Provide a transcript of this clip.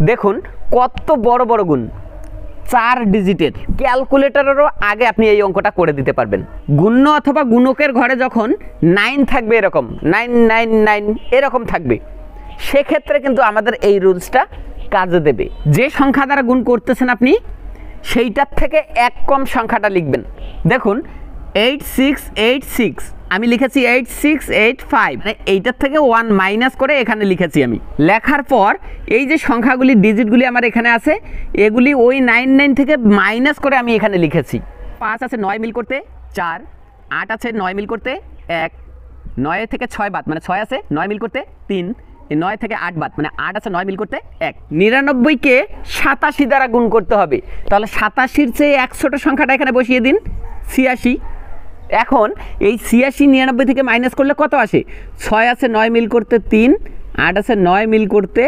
দেখুন কত বড় বড় গুণ, 4 ডিজিটের। ক্যালকুলেটরেরও আগে আপনি এই অঙ্কটা করে দিতে পারবেন। গুণ্য অথবা গুণকের ঘরে যখন 9 থাকবে, এরকম 999 এরকম থাকবে, সেক্ষেত্রে কিন্তু আমাদের এই রুলসটা কাজে দেবে। যে সংখ্যা দ্বারা গুণ করতেছেন আপনি সেইটার থেকে এক কম সংখ্যাটা লিখবেন। দেখুন 8686 আমি লিখেছি 8685, মানে এইটার থেকে 1 মাইনাস করে এখানে লিখেছি। আমি লেখার পর এই যে সংখ্যাগুলি ডিজিটগুলি আমার এখানে আছে, এগুলি ওই 99 থেকে মাইনাস করে আমি এখানে লিখেছি। 5 আছে 9 মিল করতে 4, 8 আছে 9 মিল করতে 1, 9 থেকে 6 বাদ মানে 6 আছে 9 মিল করতে 3, 9 থেকে 8 বাদ মানে 8 আছে 9 মিল করতে 1। 99কে 87 দ্বারা গুণ করতে হবে, তাহলে 87-র চেয়ে 1 ছোট সংখ্যাটা এখানে বসিয়ে দিন 86। এখন এই 86 99 থেকে মাইনাস করলে কত আসে? 6 আছে 9 মিল করতে 3, 8 আছে 9 মিল করতে